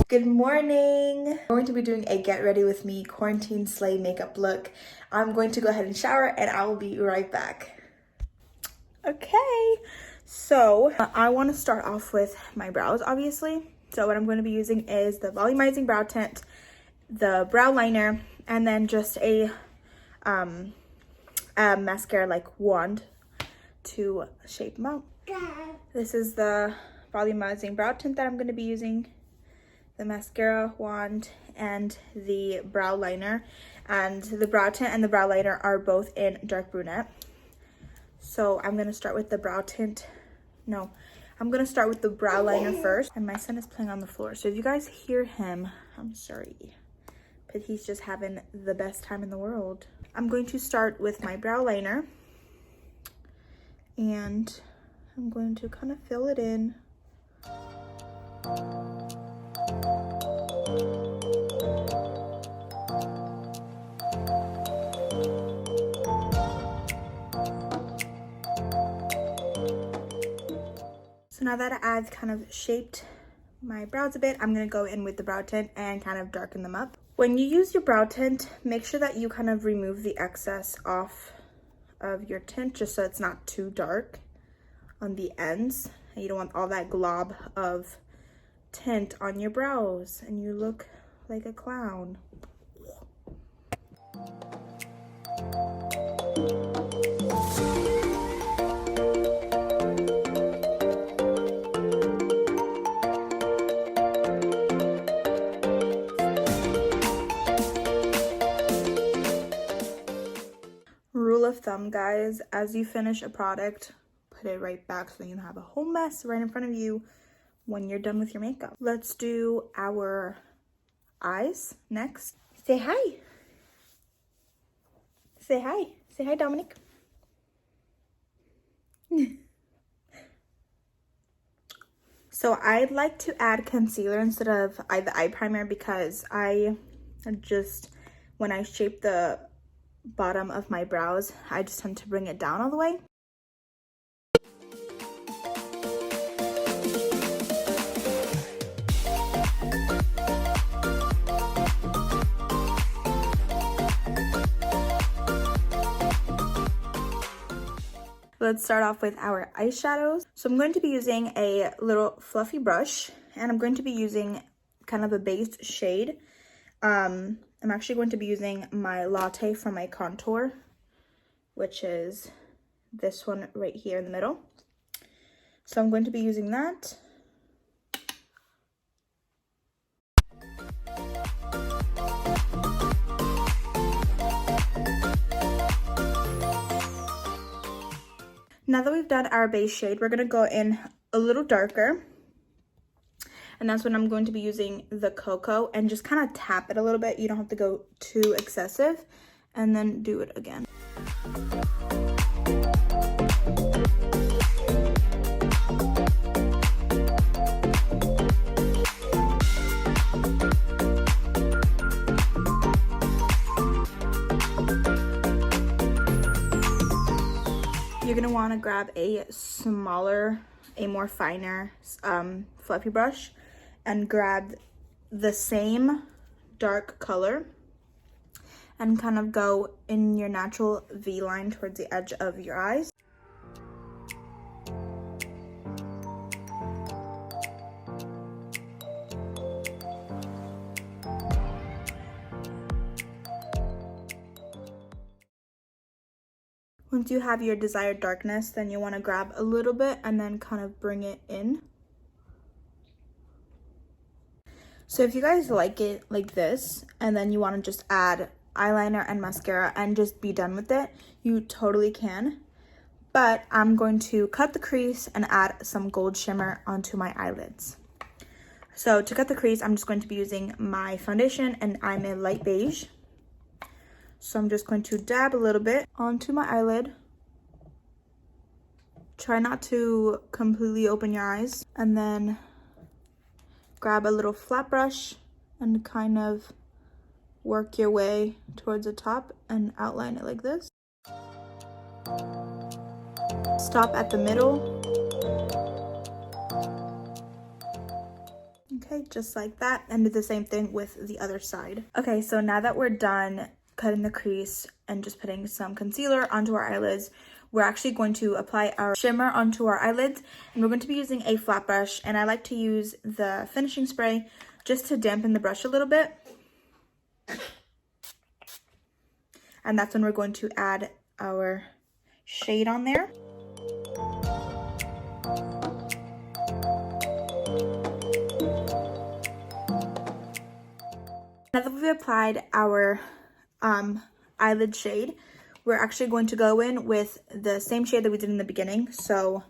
Good morning. I'm going to be doing a get ready with me quarantine slay makeup look. I'm going to go ahead and shower and I will be right back. Okay, so I want to start off with my brows, obviously. So what I'm going to be using is the volumizing brow tint, the brow liner, and then just a mascara like wand to shape them out. This is the volumizing brow tint that I'm going to be using, the mascara wand, and the brow liner. And the brow tint and the brow liner are both in dark brunette. So I'm gonna start with the brow tint. No, I'm gonna start with the brow liner first. And my son is playing on the floor, so if you guys hear him, I'm sorry, but he's just having the best time in the world. I'm going to start with my brow liner, and I'm going to kind of fill it in. So now that I've kind of shaped my brows a bit, I'm gonna go in with the brow tint and kind of darken them up. When you use your brow tint, make sure that you kind of remove the excess off of your tint just so it's not too dark on the ends. And you don't want all that glob of tint on your brows and you look like a clown. Rule of thumb, guys, as you finish a product, put it right back so you don't have a whole mess right in front of you when you're done with your makeup. Let's do our eyes next. Say hi. Say hi. Say hi, Dominic. So I'd like to add concealer instead of the eye primer because I just, when I shape the bottom of my brows, I just tend to bring it down all the way. Let's start off with our eyeshadows. So I'm going to be using a little fluffy brush, and I'm going to be using kind of a base shade. I'm actually going to be using my Latte from my contour, which is this one right here in the middle. So I'm going to be using that. Now that we've done our base shade, we're going to go in a little darker. And that's when I'm going to be using the Cocoa and just kind of tap it a little bit. You don't have to go too excessive. And then do it again. You're gonna want to grab a smaller, a more finer fluffy brush and grab the same dark color and kind of go in your natural V line towards the edge of your eyes. Once you have your desired darkness, then you want to grab a little bit and then kind of bring it in. So if you guys like it like this, and then you want to just add eyeliner and mascara and just be done with it, you totally can. But I'm going to cut the crease and add some gold shimmer onto my eyelids. So to cut the crease, I'm just going to be using my foundation, and I'm a light beige. So I'm just going to dab a little bit onto my eyelid. Try not to completely open your eyes. And then grab a little flat brush and kind of work your way towards the top and outline it like this. Stop at the middle just like that, and do the same thing with the other side. Okay, so now that we're done cutting the crease and just putting some concealer onto our eyelids, we're actually going to apply our shimmer onto our eyelids, and we're going to be using a flat brush, and I like to use the finishing spray just to dampen the brush a little bit. And that's when we're going to add our shade on there. Now that we've applied our eyelid shade, we're actually going to go in with the same shade that we did in the beginning, so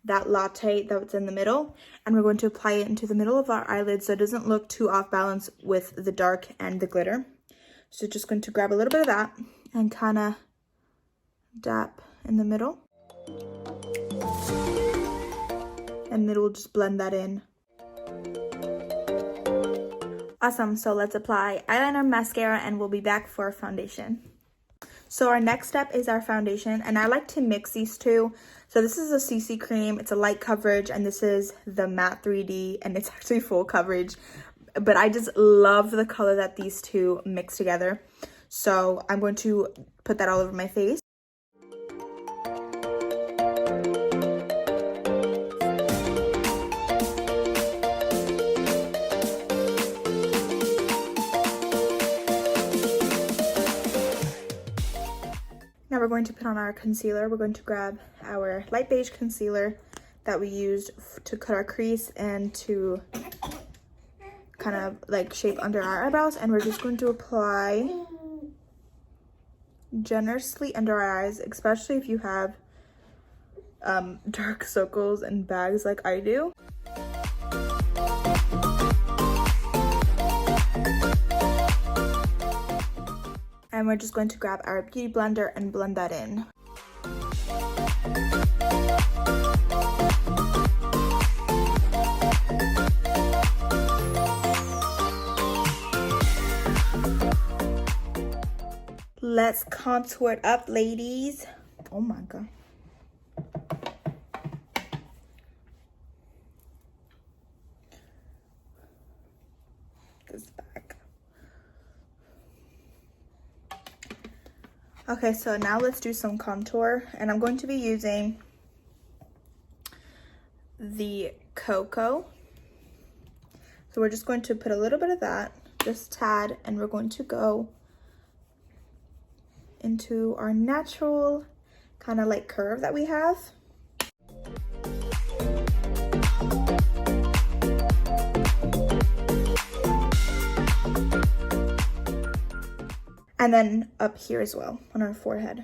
that latte that's in the middle, and we're going to apply it into the middle of our eyelids so it doesn't look too off balance with the dark and the glitter. So just going to grab a little bit of that and kind of dap in the middle, and it will just blend that in. Awesome, so let's apply eyeliner, mascara, and we'll be back for foundation. So our next step is our foundation, and I like to mix these two. So this is a CC cream, it's a light coverage, and this is the matte 3D, and it's actually full coverage. But I just love the color that these two mix together. So I'm going to put that all over my face. Now we're going to put on our concealer. We're going to grab our light beige concealer that we used to cut our crease and to kind of like shape under our eyebrows, and we're just going to apply generously under our eyes, especially if you have dark circles and bags like I do. And we're just going to grab our beauty blender and blend that in. Let's contour it up, ladies. Oh my god. This back. Okay, so now let's do some contour, and I'm going to be using the Cocoa. So we're just going to put a little bit of that, just tad, and we're going to go into our natural kind of like curve that we have. And then up here as well on our forehead.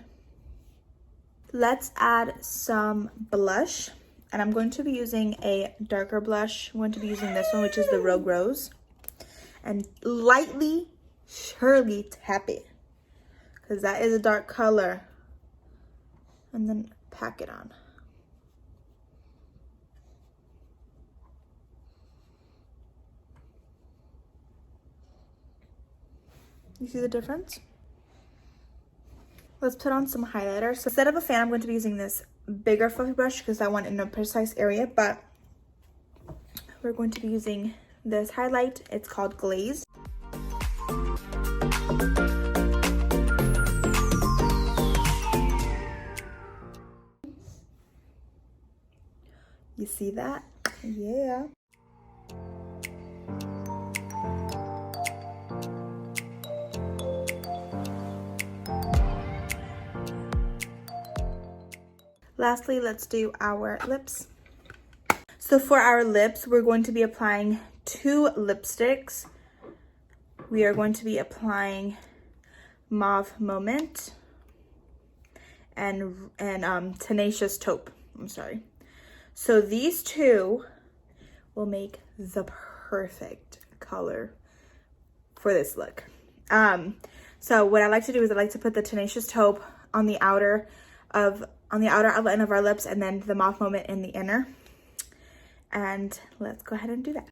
Let's add some blush, and I'm going to be using a darker blush. I'm going to be using this one, which is the Rogue Rose, and lightly, surely tap it, because that is a dark color, and then pack it on. You see the difference? Let's put on some highlighter. So instead of a fan, I'm going to be using this bigger fluffy brush because I want it in a precise area, but we're going to be using this highlight. It's called Glaze. You see that? Yeah. Lastly, let's do our lips. So for our lips, we're going to be applying 2 lipsticks. We are going to be applying Mauve Moment and Tenacious Taupe. I'm sorry. So these two will make the perfect color for this look. So what I like to do is I like to put the Tenacious Taupe on the outer outline of our lips, and then the Mauve Moment in the inner. And let's go ahead and do that.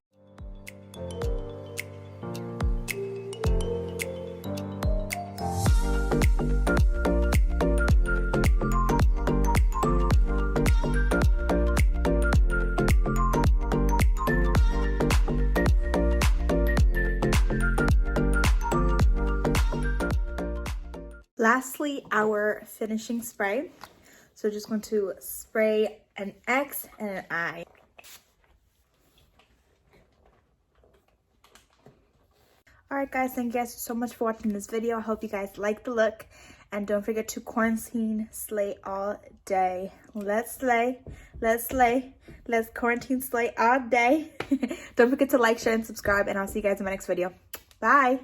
Lastly, our finishing spray. So just going to spray an X and an I. Alright guys, thank you guys so much for watching this video. I hope you guys like the look. And don't forget to quarantine slay all day. Let's slay. Let's slay. Let's quarantine slay all day. Don't forget to like, share, and subscribe. And I'll see you guys in my next video. Bye.